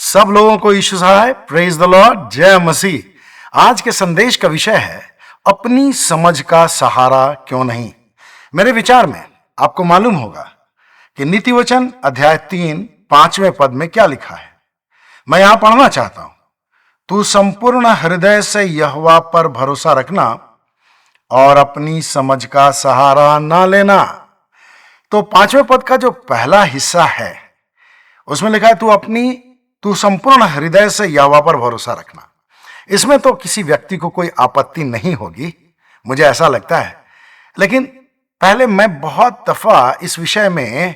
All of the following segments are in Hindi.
सब लोगों को यीशु सहाय, प्रेज द लॉर्ड, जय मसीह। आज के संदेश का विषय है अपनी समझ का सहारा क्यों नहीं। मेरे विचार में आपको मालूम होगा कि नीति वचन अध्याय 3 5वें पद में क्या लिखा है। मैं यहां पढ़ना चाहता हूं, तू संपूर्ण हृदय से यहोवा पर भरोसा रखना और अपनी समझ का सहारा ना लेना। तो 5वें पद का जो पहला हिस्सा है उसमें लिखा है तू संपूर्ण हृदय से यहोवा पर भरोसा रखना। इसमें तो किसी व्यक्ति को कोई आपत्ति नहीं होगी, मुझे ऐसा लगता है। लेकिन पहले मैं बहुत दफा इस विषय में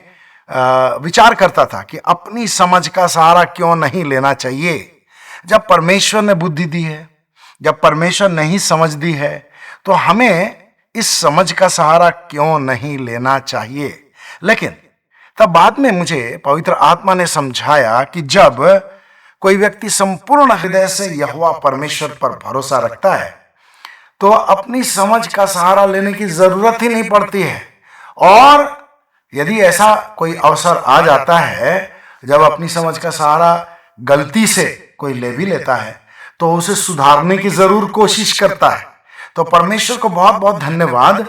विचार करता था कि अपनी समझ का सहारा क्यों नहीं लेना चाहिए। जब परमेश्वर ने बुद्धि दी है, जब परमेश्वर ने ही समझ दी है, तो हमें इस समझ का सहारा क्यों नहीं लेना चाहिए। लेकिन तब बाद में मुझे पवित्र आत्मा ने समझाया कि जब कोई व्यक्ति संपूर्ण हृदय से यहोवा परमेश्वर पर भरोसा रखता है तो अपनी समझ का सहारा लेने की जरूरत ही नहीं पड़ती है। और यदि ऐसा कोई अवसर आ जाता है जब अपनी समझ का सहारा गलती से कोई ले भी लेता है तो उसे सुधारने की जरूर कोशिश करता है। तो परमेश्वर को बहुत बहुत धन्यवाद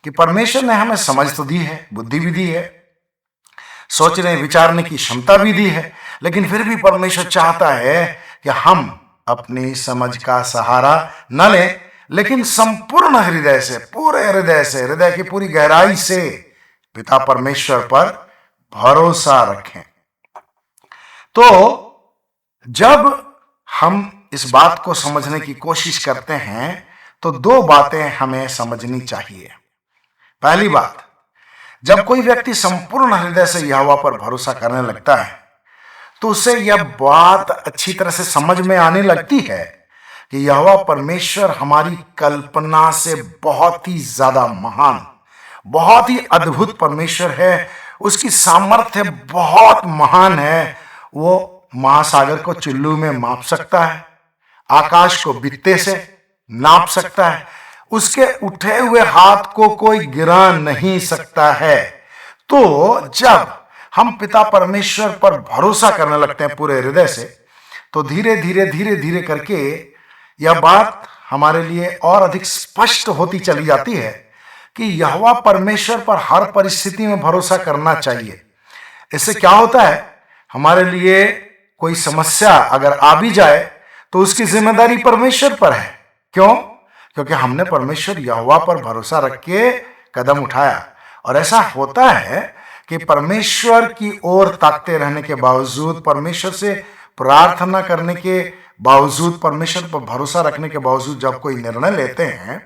कि परमेश्वर ने हमें समझ तो दी है, बुद्धि भी दी है, सोचने विचारने की क्षमता भी दी है, लेकिन फिर भी परमेश्वर चाहता है कि हम अपनी समझ का सहारा न लें, लेकिन संपूर्ण हृदय से, पूरे हृदय से, हृदय की पूरी गहराई से पिता परमेश्वर पर भरोसा रखें। तो जब हम इस बात को समझने की कोशिश करते हैं तो दो बातें हमें समझनी चाहिए। पहली बात, जब कोई व्यक्ति संपूर्ण हृदय से यहोवा पर भरोसा करने लगता है तो उसे यह बात अच्छी तरह से समझ में आने लगती है कि यहोवा परमेश्वर हमारी कल्पना से बहुत ही ज्यादा महान, बहुत ही अद्भुत परमेश्वर है। उसकी सामर्थ्य बहुत महान है। वो महासागर को चुल्लू में माप सकता है, आकाश को बित्ते से नाप सकता है, उसके उठे हुए हाथ को कोई गिरा नहीं सकता है। तो जब हम पिता परमेश्वर पर भरोसा करने लगते हैं पूरे हृदय से तो धीरे धीरे करके यह बात हमारे लिए और अधिक स्पष्ट होती चली जाती है कि यहोवा परमेश्वर पर हर परिस्थिति में भरोसा करना चाहिए। इससे क्या होता है, हमारे लिए कोई समस्या अगर आ भी जाए तो उसकी जिम्मेदारी परमेश्वर पर है। क्यों? क्योंकि हमने परमेश्वर यहोवा पर भरोसा रख के कदम उठाया। और ऐसा होता है कि परमेश्वर की ओर ताकते रहने के बावजूद, परमेश्वर से प्रार्थना करने के बावजूद, परमेश्वर पर भरोसा रखने के बावजूद जब कोई निर्णय लेते हैं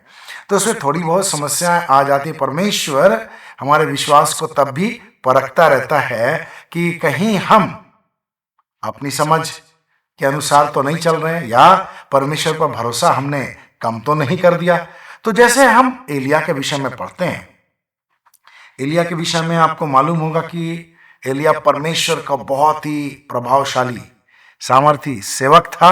तो उसमें थोड़ी बहुत समस्याएं आ जाती है। परमेश्वर हमारे विश्वास को तब भी परखता रहता है कि कहीं हम अपनी समझ के अनुसार तो नहीं चल रहे हैं या परमेश्वर पर भरोसा हमने कम तो नहीं कर दिया। तो जैसे हम एलिया के विषय में पढ़ते हैं, एलिया के विषय में आपको मालूम होगा कि एलिया परमेश्वर का बहुत ही प्रभावशाली, सामर्थी सेवक था।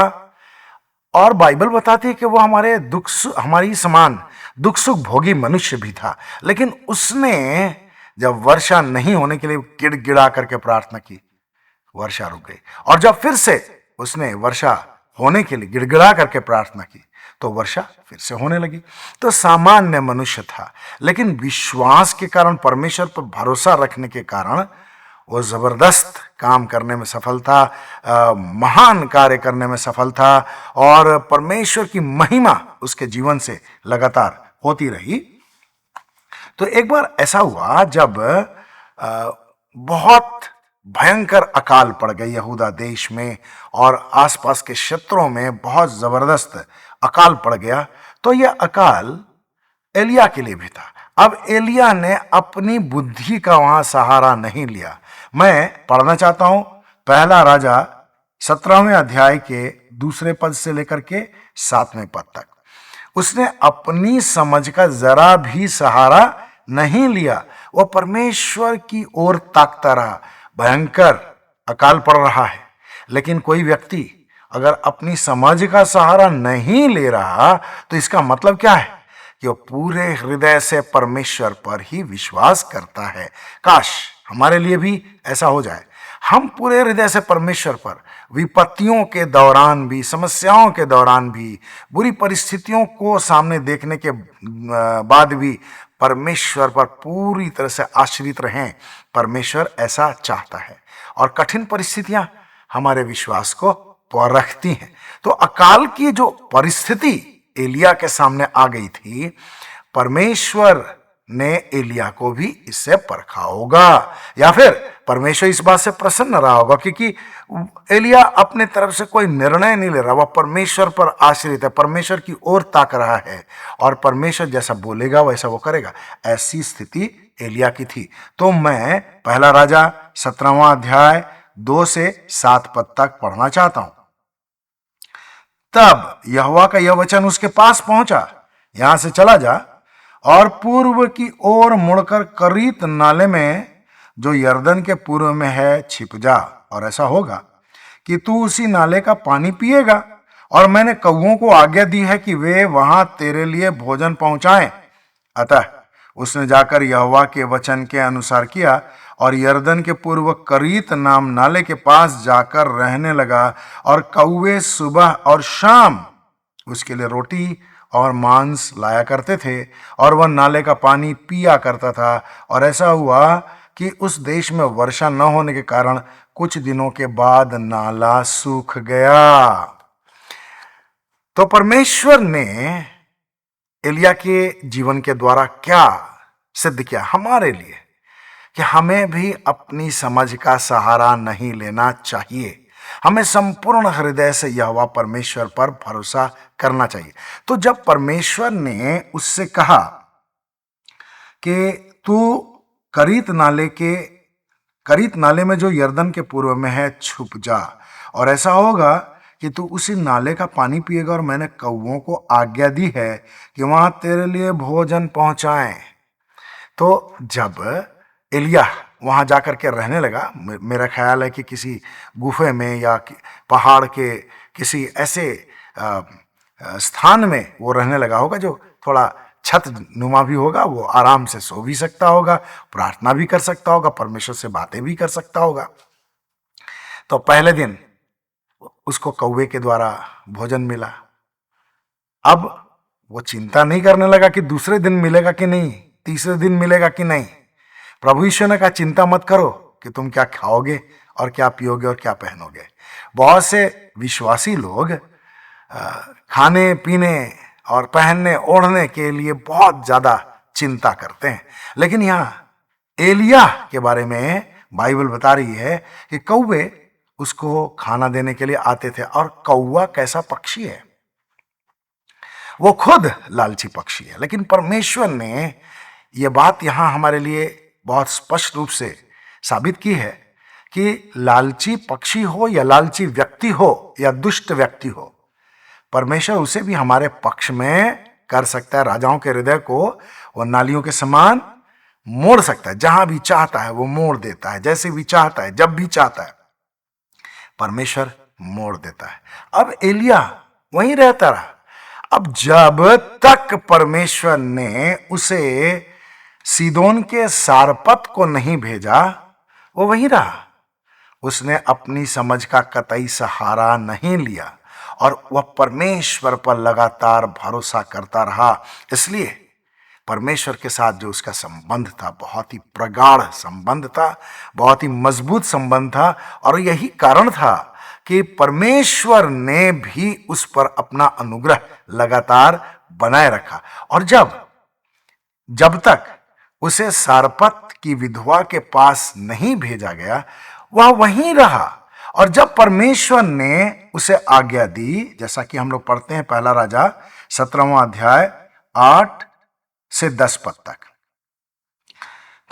और बाइबल बताती है कि वो हमारी समान दुख सुख भोगी मनुष्य भी था। लेकिन उसने जब वर्षा नहीं होने के लिए गिड़गिड़ा करके प्रार्थना की, वर्षा रुक गई। और जब फिर से उसने वर्षा होने के लिए गिड़गिड़ा करके प्रार्थना की तो वर्षा फिर से होने लगी। तो सामान्य मनुष्य था, लेकिन विश्वास के कारण, परमेश्वर पर भरोसा रखने के कारण वो जबरदस्त काम करने में सफल था, महान कार्य करने में सफल था और परमेश्वर की महिमा उसके जीवन से लगातार होती रही। तो एक बार ऐसा हुआ जब बहुत भयंकर अकाल पड़ गई यहूदा देश में और आसपास के क्षेत्रों में बहुत जबरदस्त अकाल पड़ गया। तो यह अकाल एलिया के लिए भी था। अब एलिया ने अपनी बुद्धि का वहां सहारा नहीं लिया। मैं पढ़ना चाहता हूं पहला राजा 17वें अध्याय के 2 पद से लेकर के 7वें पद तक। उसने अपनी समझ का जरा भी सहारा नहीं लिया, वो परमेश्वर की ओर ताकता रहा। भयंकर अकाल पड़ रहा है, लेकिन कोई व्यक्ति अगर अपनी समझ का सहारा नहीं ले रहा तो इसका मतलब क्या है कि वो पूरे हृदय से परमेश्वर पर ही विश्वास करता है। काश हमारे लिए भी ऐसा हो जाए। हम पूरे हृदय से परमेश्वर पर विपत्तियों के दौरान भी, समस्याओं के दौरान भी, बुरी परिस्थितियों को सामने देखने के बाद भी परमेश्वर पर पूरी तरह से आश्रित रहें। परमेश्वर ऐसा चाहता है। और कठिन परिस्थितियां हमारे विश्वास को परखती हैं। तो अकाल की जो परिस्थिति एलिया के सामने आ गई थी, परमेश्वर ने एलिया को भी इससे परखा होगा, या फिर परमेश्वर इस बात से प्रसन्न रहा होगा क्योंकि एलिया अपने तरफ से कोई निर्णय नहीं ले रहा, वह परमेश्वर पर आश्रित है, परमेश्वर की ओर ताक रहा है और परमेश्वर जैसा बोलेगा वैसा वो करेगा। ऐसी स्थिति एलिया की थी। तो मैं पहला राजा 17वां अध्याय 2 से 7 पद तक पढ़ना चाहता हूं। तब यहोवा का यह वचन उसके पास पहुंचा, यहां से चला जा और पूर्व की ओर मुड़कर करीत नाले में जो यरदन के पूर्व में है छिप जा, और ऐसा होगा कि तू उसी नाले का पानी पिएगा। और मैंने कौओं को आज्ञा दी है कि वे वहां तेरे लिए भोजन पहुंचाएं। अतः उसने जाकर यहोवा के वचन के अनुसार किया और यरदन के पूर्व करीत नाम नाले के पास जाकर रहने लगा। और कौवे सुबह और शाम उसके लिए रोटी और मांस लाया करते थे और वह नाले का पानी पिया करता था। और ऐसा हुआ कि उस देश में वर्षा न होने के कारण कुछ दिनों के बाद नाला सूख गया। तो परमेश्वर ने एलिया के जीवन के द्वारा क्या सिद्ध किया हमारे लिए, कि हमें भी अपनी समझ का सहारा नहीं लेना चाहिए। हमें संपूर्ण हृदय से यहोवा परमेश्वर पर भरोसा करना चाहिए। तो जब परमेश्वर ने उससे कहा कि तू करीत नाले में जो यरदन के पूर्व में है छुप जा, और ऐसा होगा कि तू उसी नाले का पानी पिएगा। और मैंने कौओं को आज्ञा दी है कि वहां तेरे लिए भोजन पहुंचाएं। तो जब एलिया वहां जाकर के रहने लगा, मेरा ख्याल है कि किसी गुफे में या पहाड़ के किसी ऐसे स्थान में वो रहने लगा होगा जो थोड़ा छत नुमा भी होगा, वो आराम से सो भी सकता होगा, प्रार्थना भी कर सकता होगा, परमेश्वर से बातें भी कर सकता होगा। तो पहले दिन उसको कौवे के द्वारा भोजन मिला। अब वो चिंता नहीं करने लगा कि दूसरे दिन मिलेगा कि नहीं, तीसरे दिन मिलेगा कि नहीं। प्रभु यीशु ने कहा चिंता मत करो कि तुम क्या खाओगे और क्या पियोगे और क्या पहनोगे। बहुत से विश्वासी लोग खाने पीने और पहनने ओढ़ने के लिए बहुत ज्यादा चिंता करते हैं, लेकिन यहाँ एलिया के बारे में बाइबल बता रही है कि कौवे उसको खाना देने के लिए आते थे। और कौवा कैसा पक्षी है, वो खुद लालची पक्षी है, लेकिन परमेश्वर ने यह बात यहां हमारे लिए बहुत स्पष्ट रूप से साबित की है कि लालची पक्षी हो या लालची व्यक्ति हो या दुष्ट व्यक्ति हो, परमेश्वर उसे भी हमारे पक्ष में कर सकता है। राजाओं के हृदय को वो नालियों के समान मोड़ सकता है, जहां भी चाहता है वो मोड़ देता है, जैसे भी चाहता है, जब भी चाहता है परमेश्वर मोड़ देता है। अब एलिया वहीं रहता रहा। अब जब तक परमेश्वर ने उसे सीदोन के सारपत को नहीं भेजा, वो वहीं रहा। उसने अपनी समझ का कतई सहारा नहीं लिया और वह परमेश्वर पर लगातार भरोसा करता रहा। इसलिए परमेश्वर के साथ जो उसका संबंध था बहुत ही प्रगाढ़ संबंध था, बहुत ही मजबूत संबंध था। और यही कारण था कि परमेश्वर ने भी उस पर अपना अनुग्रह लगातार बनाए रखा। और जब तक उसे सारपत की विधवा के पास नहीं भेजा गया, वह वहीं रहा। और जब परमेश्वर ने उसे आज्ञा दी, जैसा कि हम लोग पढ़ते हैं पहला राजा 17वां अध्याय 8 से 10 पद तक,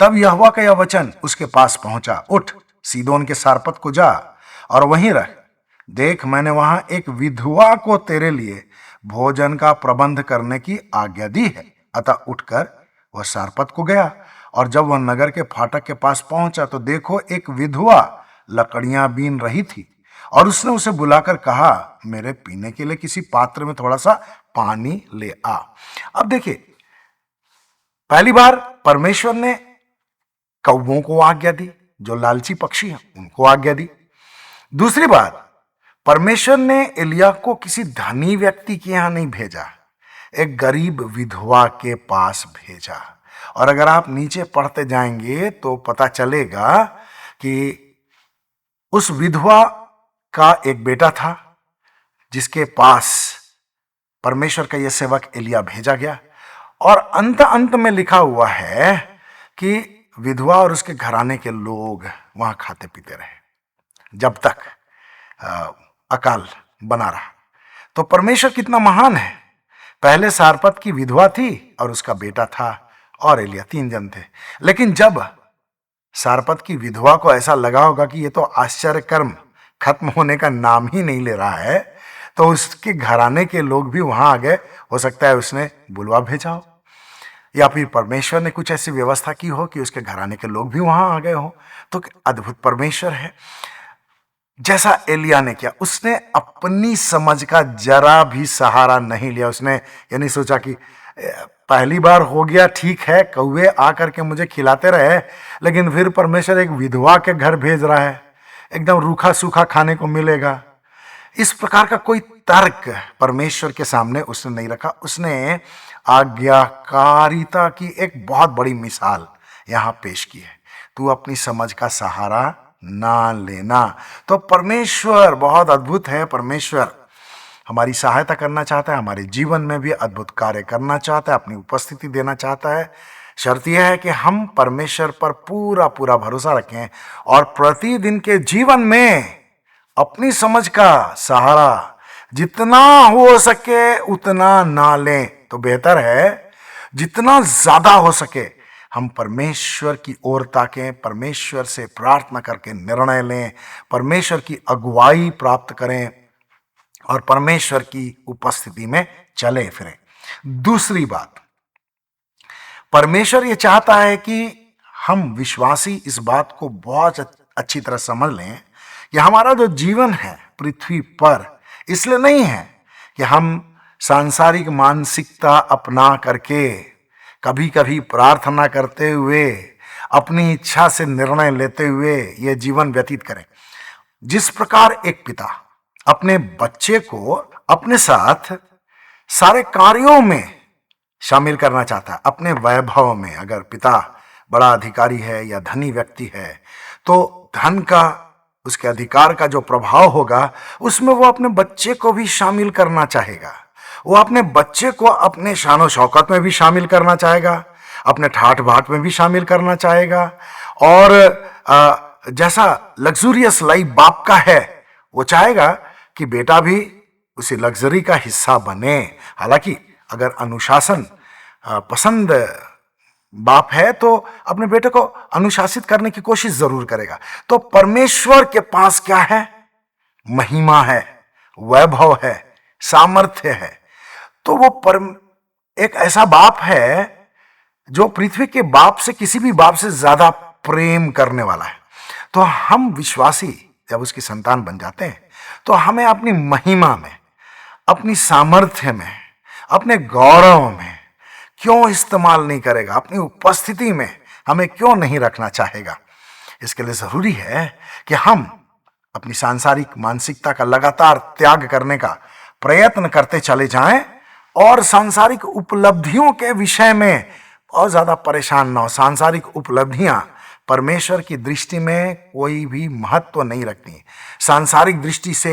तब यहोवा का यह वचन उसके पास पहुंचा, उठ सीदोन के सारपत को जा और वहीं रह। देख, मैंने वहां एक विधवा को तेरे लिए भोजन का प्रबंध करने की आज्ञा दी है। अतः उठकर वह सारपत को गया, और जब वह नगर के फाटक के पास पहुंचा तो देखो एक विधवा लकड़ियां बीन रही थी। और उसने उसे बुलाकर कहा, मेरे पीने के लिए किसी पात्र में थोड़ा सा पानी ले आ। अब देखिए, पहली बार परमेश्वर ने कौवों को आज्ञा दी, जो लालची पक्षी हैं उनको आज्ञा दी। दूसरी बात, परमेश्वर ने एलिय्याह को किसी धनी व्यक्ति के यहां नहीं भेजा, एक गरीब विधवा के पास भेजा। और अगर आप नीचे पढ़ते जाएंगे तो पता चलेगा कि उस विधवा का एक बेटा था जिसके पास परमेश्वर का यह सेवक एलिय्याह भेजा गया। और अंत में लिखा हुआ है कि विधवा और उसके घराने के लोग वहां खाते पीते रहे जब तक अकाल बना रहा। तो परमेश्वर कितना महान है। पहले सारपत की विधवा थी और उसका बेटा था और एलिय्याह, 3 जन थे। लेकिन जब सारपत की विधवा को ऐसा लगा होगा कि ये तो आश्चर्य कर्म खत्म होने का नाम ही नहीं ले रहा है, तो उसके घराने के लोग भी वहां आ गए। हो सकता है उसने बुलवा भेजा हो या फिर परमेश्वर ने कुछ ऐसी व्यवस्था की हो कि उसके घराने के लोग भी वहां आ गए हो। तो अद्भुत परमेश्वर है। जैसा एलिय्याह ने किया, उसने अपनी समझ का जरा भी सहारा नहीं लिया। उसने ये नहीं सोचा कि पहली बार हो गया, ठीक है, कौवे आकर के मुझे खिलाते रहे, लेकिन फिर परमेश्वर एक विधवा के घर भेज रहा है, एकदम रूखा सूखा खाने को मिलेगा। इस प्रकार का कोई तर्क परमेश्वर के सामने उसने नहीं रखा। उसने आज्ञाकारिता की एक बहुत बड़ी मिसाल यहां पेश की है। तू अपनी समझ का सहारा ना लेना। तो परमेश्वर बहुत अद्भुत है। परमेश्वर हमारी सहायता करना चाहता है, हमारे जीवन में भी अद्भुत कार्य करना चाहता है, अपनी उपस्थिति देना चाहता है। शर्त यह है कि हम परमेश्वर पर पूरा पूरा भरोसा रखें और प्रतिदिन के जीवन में अपनी समझ का सहारा जितना हो सके उतना ना लें तो बेहतर है। जितना ज्यादा हो सके हम परमेश्वर की ओर ताकें, परमेश्वर से प्रार्थना करके निर्णय लें, परमेश्वर की अगुवाई प्राप्त करें और परमेश्वर की उपस्थिति में चले फिरें। दूसरी बात, परमेश्वर ये चाहता है कि हम विश्वासी इस बात को बहुत अच्छी तरह समझ लें कि हमारा जो जीवन है पृथ्वी पर इसलिए नहीं है कि हम सांसारिक मानसिकता अपना करके कभी कभी प्रार्थना करते हुए अपनी इच्छा से निर्णय लेते हुए यह जीवन व्यतीत करें। जिस प्रकार एक पिता अपने बच्चे को अपने साथ सारे कार्यों में शामिल करना चाहता है, अपने वैभव में, अगर पिता बड़ा अधिकारी है या धनी व्यक्ति है तो धन का, उसके अधिकार का जो प्रभाव होगा उसमें वो अपने बच्चे को भी शामिल करना चाहेगा। वो अपने बच्चे को अपने शान शौकत में भी शामिल करना चाहेगा, अपने ठाठ बाट में भी शामिल करना चाहेगा। और जैसा लग्जूरियस लाइफ बाप का है वो चाहेगा कि बेटा भी उसी लग्जरी का हिस्सा बने। हालांकि अगर अनुशासन पसंद बाप है तो अपने बेटे को अनुशासित करने की कोशिश जरूर करेगा। तो परमेश्वर के पास क्या है? महिमा है, वैभव है, सामर्थ्य है। तो वो एक ऐसा बाप है जो पृथ्वी के बाप से, किसी भी बाप से ज्यादा प्रेम करने वाला है। तो हम विश्वासी जब उसकी संतान बन जाते हैं तो हमें अपनी महिमा में, अपनी सामर्थ्य में, अपने गौरव में क्यों इस्तेमाल नहीं करेगा? अपनी उपस्थिति में हमें क्यों नहीं रखना चाहेगा? इसके लिए जरूरी है कि हम अपनी सांसारिक मानसिकता का लगातार त्याग करने का प्रयत्न करते चले जाएं और सांसारिक उपलब्धियों के विषय में बहुत ज्यादा परेशान ना हो। सांसारिक उपलब्धियां परमेश्वर की दृष्टि में कोई भी महत्व नहीं रखती। सांसारिक दृष्टि से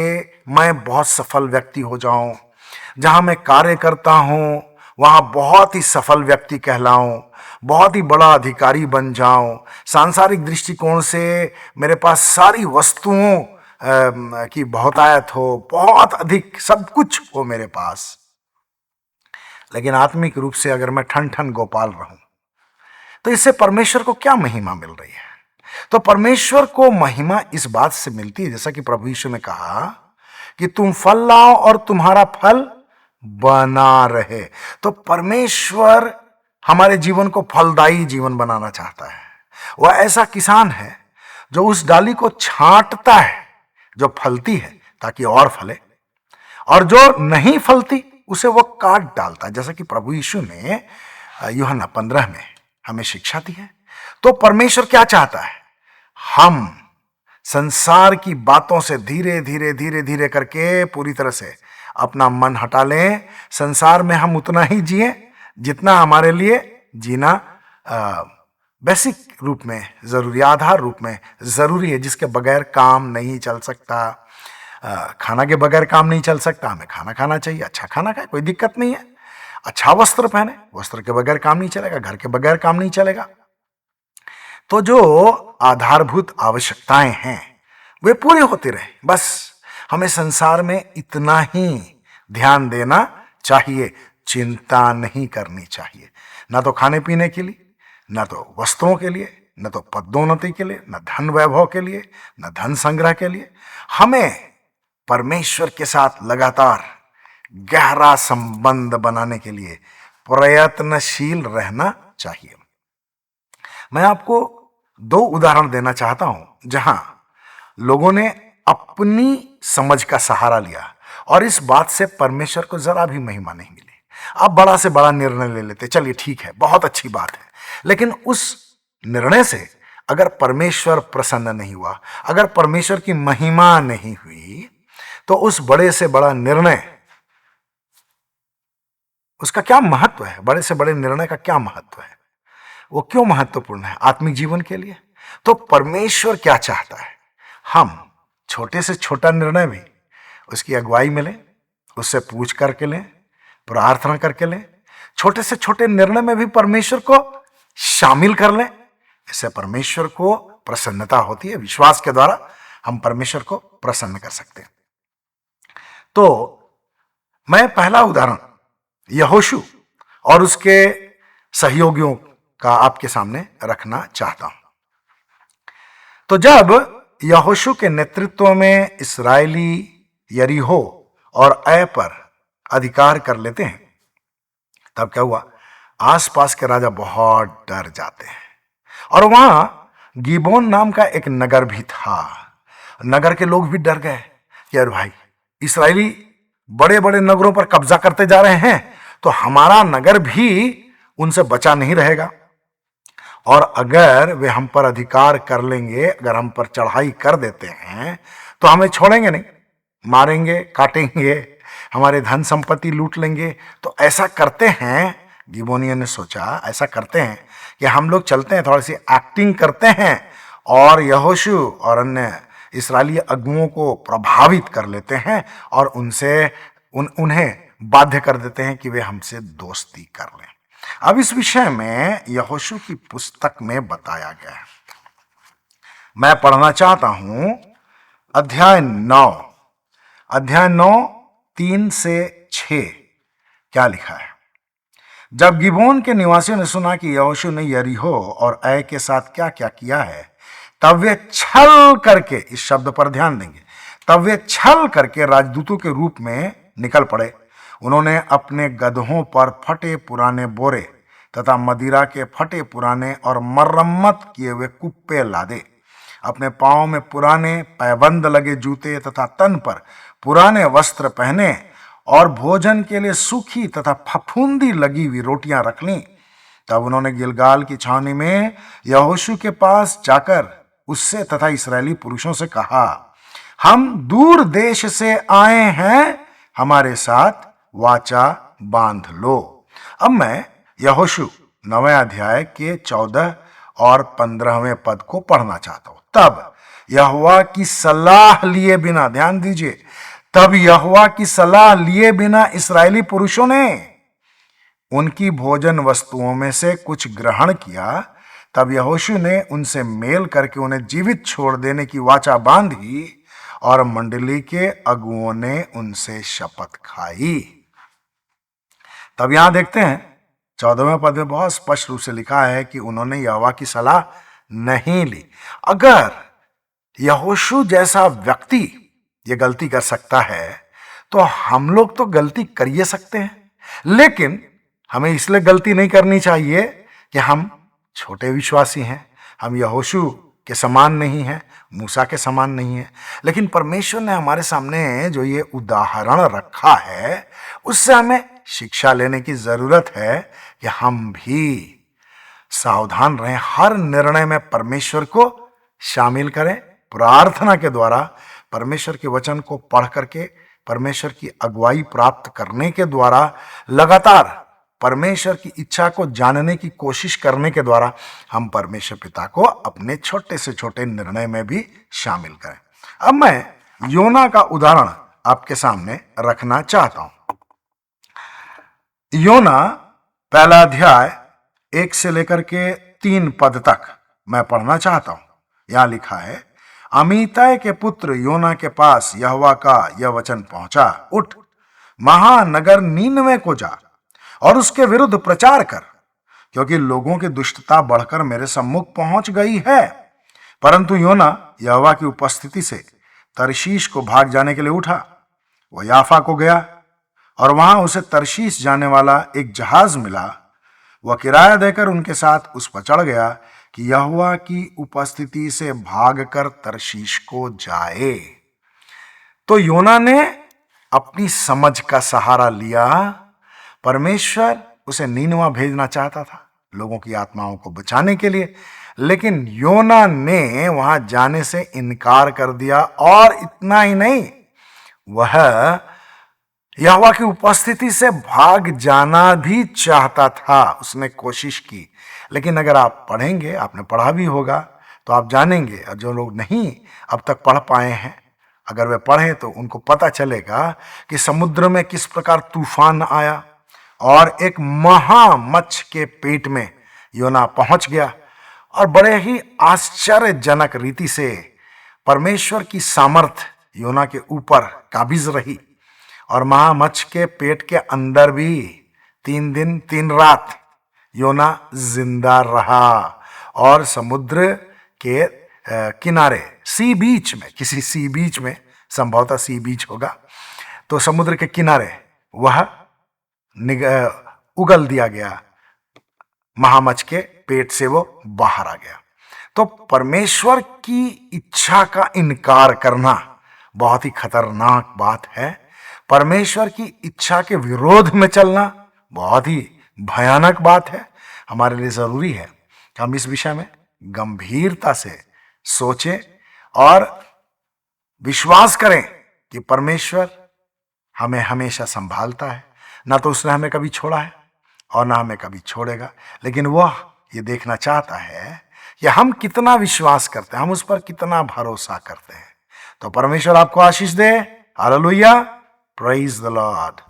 मैं बहुत सफल व्यक्ति हो जाऊं, जहां मैं कार्य करता हूं वहां बहुत ही सफल व्यक्ति कहलाऊं, बहुत ही बड़ा अधिकारी बन जाऊं, सांसारिक दृष्टिकोण से मेरे पास सारी वस्तुओं की बहुतायत हो, बहुत अधिक सब कुछ हो मेरे पास, लेकिन आत्मिक रूप से अगर मैं ठन ठन गोपाल रहूं तो इससे परमेश्वर को क्या महिमा मिल रही है? तो परमेश्वर को महिमा इस बात से मिलती है, जैसा कि प्रभु यीशु ने कहा कि तुम फल लाओ और तुम्हारा फल बना रहे। तो परमेश्वर हमारे जीवन को फलदायी जीवन बनाना चाहता है। वह ऐसा किसान है जो उस डाली को छांटता है जो फलती है ताकि और फले, और जो नहीं फलती उसे वो काट डालता है, जैसा कि प्रभु यीशु ने यूहन्ना 15 में हमें शिक्षा दी है। तो परमेश्वर क्या चाहता है? हम संसार की बातों से धीरे धीरे धीरे धीरे करके पूरी तरह से अपना मन हटा लें। संसार में हम उतना ही जिए जितना हमारे लिए जीना बेसिक रूप में जरूरी, आधार रूप में जरूरी है, जिसके बगैर काम नहीं चल सकता। खाना के बगैर काम नहीं चल सकता, हमें खाना खाना चाहिए, अच्छा खाना खाए, कोई दिक्कत नहीं है। अच्छा वस्त्र पहने, वस्त्र के बगैर काम नहीं चलेगा, घर के बगैर काम नहीं चलेगा। तो जो आधारभूत आवश्यकताएं हैं वे पूरी होती रहे, बस हमें संसार में इतना ही ध्यान देना चाहिए, चिंता नहीं करनी चाहिए, ना तो खाने पीने के लिए, ना तो वस्त्रों के लिए, न तो पदोन्नति के लिए, न धन वैभव के लिए, न धन संग्रह के लिए। हमें परमेश्वर के साथ लगातार गहरा संबंध बनाने के लिए प्रयत्नशील रहना चाहिए। मैं आपको दो उदाहरण देना चाहता हूं जहां लोगों ने अपनी समझ का सहारा लिया और इस बात से परमेश्वर को जरा भी महिमा नहीं मिली। आप बड़ा से बड़ा निर्णय ले लेते, चलिए ठीक है, बहुत अच्छी बात है, लेकिन उस निर्णय से अगर परमेश्वर प्रसन्न नहीं हुआ, अगर परमेश्वर की महिमा नहीं हुई, तो उस बड़े से बड़ा निर्णय, उसका क्या महत्व है? बड़े से बड़े निर्णय का क्या महत्व है? वो क्यों महत्वपूर्ण है आत्मिक जीवन के लिए? तो परमेश्वर क्या चाहता है? हम छोटे से छोटा निर्णय भी उसकी अगुवाई में लें, उससे पूछ करके लें, प्रार्थना करके लें, छोटे से छोटे निर्णय में भी परमेश्वर को शामिल कर लें। इससे परमेश्वर को प्रसन्नता होती है। विश्वास के द्वारा हम परमेश्वर को प्रसन्न कर सकते हैं। तो मैं पहला उदाहरण यहोशू और उसके सहयोगियों का आपके सामने रखना चाहता हूं। तो जब यहोशू के नेतृत्व में इस्राएली यरीहो और ऐ पर अधिकार कर लेते हैं, तब क्या हुआ? आसपास के राजा बहुत डर जाते हैं और वहां गिबोन नाम का एक नगर भी था। नगर के लोग भी डर गए कि अरे भाई, इस्राएली बड़े बड़े नगरों पर कब्जा करते जा रहे हैं, तो हमारा नगर भी उनसे बचा नहीं रहेगा, और अगर वे हम पर अधिकार कर लेंगे, अगर हम पर चढ़ाई कर देते हैं, तो हमें छोड़ेंगे नहीं, मारेंगे, काटेंगे, हमारे धन संपत्ति लूट लेंगे। तो ऐसा करते हैं, गिबोनियों ने सोचा, ऐसा करते हैं कि हम लोग चलते हैं, थोड़ी सी एक्टिंग करते हैं और यहोशू और अन्य इस्राएली अगुओं को प्रभावित कर लेते हैं और उन्हें बाध्य कर देते हैं कि वे हमसे दोस्ती कर लें। अब इस विषय में यहोशू की पुस्तक में बताया गया है। मैं पढ़ना चाहता हूं अध्याय 9 3 से 6 क्या लिखा है। जब गिबोन के निवासियों ने सुना कि यहोशू ने यरीहो और ऐ के साथ क्या क्या किया है, तब वे छल करके, इस शब्द पर ध्यान देंगे, तब वे छल करके राजदूतों के रूप में निकल पड़े। उन्होंने अपने गधों पर फटे पुराने बोरे तथा मदिरा के फटे पुराने और मरम्मत किए हुए कुप्पे लादे, अपने पांव में पुराने पैबंद लगे जूते तथा तन पर पुराने वस्त्र पहने और भोजन के लिए सूखी तथा फफूंदी लगी हुई रोटियां रख लीं। तब उन्होंने गिलगाल की छावनी में यहोशू के पास जाकर उससे तथा इस्राएली पुरुषों से कहा, हम दूर देश से आए हैं, हमारे साथ वाचा बांध लो। अब मैं यहोशू 9वें अध्याय के 14 और 15वें पद को पढ़ना चाहता हूं। तब यहोवा की सलाह लिए बिना, ध्यान दीजिए, तब यहोवा की सलाह लिए बिना इस्राएली पुरुषों ने उनकी भोजन वस्तुओं में से कुछ ग्रहण किया। तब यहोशू ने उनसे मेल करके उन्हें जीवित छोड़ देने की वाचा बांधी और मंडली के अगुओं ने उनसे शपथ खाई। तब यहां देखते हैं 14वें पद में बहुत स्पष्ट रूप से लिखा है कि उन्होंने यहोवा की सलाह नहीं ली। अगर यहोशू जैसा व्यक्ति ये गलती कर सकता है, तो हम लोग तो गलती कर ही सकते हैं, लेकिन हमें इसलिए गलती नहीं करनी चाहिए कि हम छोटे विश्वासी हैं, हम यहोशू के समान नहीं हैं, मूसा के समान नहीं हैं। लेकिन परमेश्वर ने हमारे सामने जो ये उदाहरण रखा है, उससे हमें शिक्षा लेने की जरूरत है कि हम भी सावधान रहें, हर निर्णय में परमेश्वर को शामिल करें। प्रार्थना के द्वारा परमेश्वर के वचन को पढ़ करके परमेश्वर की अगुवाई प्राप्त करने के द्वारा लगातार परमेश्वर की इच्छा को जानने की कोशिश करने के द्वारा हम परमेश्वर पिता को अपने छोटे से छोटे निर्णय में भी शामिल करें। अब मैं योना का उदाहरण आपके सामने रखना चाहता हूं। योना पहला अध्याय 1 से लेकर के 3 पद तक मैं पढ़ना चाहता हूं। यहां लिखा है, अमीतै के पुत्र योना के पास यहोवा का यह वचन पहुंचा, उठ महानगर नीनवे को जा और उसके विरुद्ध प्रचार कर, क्योंकि लोगों की दुष्टता बढ़कर मेरे सम्मुख पहुंच गई है। परंतु योना यहोवा की उपस्थिति से तरशीश को भाग जाने के लिए उठा। वह याफा को गया और वहां उसे तरशीश जाने वाला एक जहाज मिला। वह किराया देकर उनके साथ उस पर चढ़ गया कि यहोवा की उपस्थिति से भागकर तरशीश को जाए। तो योना ने अपनी समझ का सहारा लिया। परमेश्वर उसे नीनवा भेजना चाहता था लोगों की आत्माओं को बचाने के लिए, लेकिन योना ने वहां जाने से इनकार कर दिया। और इतना ही नहीं, वह यहोवा की उपस्थिति से भाग जाना भी चाहता था। उसने कोशिश की, लेकिन अगर आप पढ़ेंगे, आपने पढ़ा भी होगा, तो आप जानेंगे। और जो लोग नहीं अब तक पढ़ पाए हैं, अगर वे पढ़ें तो उनको पता चलेगा कि समुद्र में किस प्रकार तूफान आया और एक महामच्छ के पेट में योना पहुंच गया। और बड़े ही आश्चर्यजनक रीति से परमेश्वर की सामर्थ्य योना के ऊपर काबिज रही और महामच्छ के पेट के अंदर भी 3 दिन 3 रात योना जिंदा रहा। और समुद्र के किनारे सी बीच में, किसी सी बीच में, संभवतः सी बीच होगा, तो समुद्र के किनारे वह उगल दिया गया। महामच्छ के पेट से वो बाहर आ गया। तो परमेश्वर की इच्छा का इनकार करना बहुत ही खतरनाक बात है। परमेश्वर की इच्छा के विरोध में चलना बहुत ही भयानक बात है। हमारे लिए जरूरी है कि हम इस विषय में गंभीरता से सोचें और विश्वास करें कि परमेश्वर हमें हमेशा संभालता है। ना तो उसने हमें कभी छोड़ा है और ना हमें कभी छोड़ेगा, लेकिन वह ये देखना चाहता है कि हम कितना विश्वास करते हैं, हम उस पर कितना भरोसा करते हैं। तो परमेश्वर आपको आशीष दे। Hallelujah, praise the Lord.